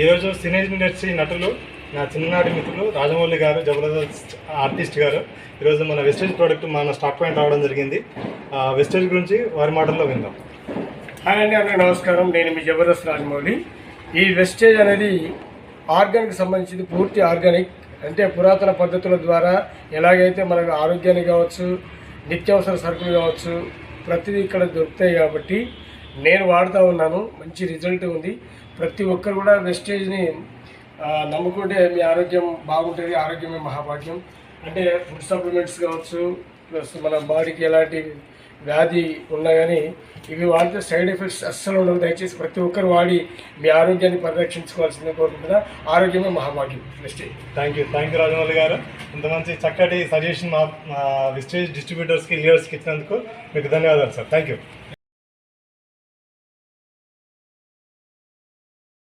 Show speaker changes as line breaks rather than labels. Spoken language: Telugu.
ఈరోజు సినీ ఇండస్ట్రీ నటులు నా చిన్ననాటి మిత్రులు రాజమౌళి గారు, జబర్దస్త్ ఆర్టిస్ట్ గారు ఈరోజు మన వెస్టేజ్ ప్రోడక్ట్ మన స్టాక్ పాయింట్ రావడం జరిగింది. వెస్టేజ్ గురించి వారి మాటల్లో విందాం.
హాయ్ అండి, అందరికీ నమస్కారం. నేను మీ జబర్దస్త్ రాజమౌళి. ఈ వెస్టేజ్ అనేది ఆర్గానిక్ సంబంధించింది, పూర్తి ఆర్గానిక్. అంటే పురాతన పద్ధతుల ద్వారా ఎలాగైతే మనకు ఆరోగ్యానికి కావచ్చు, నిత్యావసర సరుకులు కావచ్చు, ప్రతిదీ ఇక్కడ దొరుకుతాయి. కాబట్టి నేను వాడుతూ ఉన్నాను, మంచి రిజల్ట్ ఉంది. ప్రతి ఒక్కరు కూడా వెస్టేజ్ని నమ్ముకుంటే మీ ఆరోగ్యం బాగుంటుంది. ఆరోగ్యమే మహాభాగ్యం. అంటే ఫుడ్ సప్లిమెంట్స్ కావచ్చు, ప్లస్ మన బాడీకి ఎలాంటి వ్యాధి ఉన్నా కానీ ఇవి వాడితే సైడ్ ఎఫెక్ట్స్ అస్సలు ఉండవు. దయచేసి ప్రతి ఒక్కరు వాడి మీ ఆరోగ్యాన్ని పరిరక్షించుకోవాల్సిందే కోరుకుంటున్నా. ఆరోగ్యమే మహాభాగ్యం. వెస్టేజ్.
థ్యాంక్ యూ రాజమౌళి గారు. ఇంత మంచి చక్కటి సజెషన్ మా వెస్టేజ్ డిస్ట్రిబ్యూటర్స్కి, లీడర్స్కి ఇచ్చినందుకు మీకు ధన్యవాదాలు సార్. Thank you.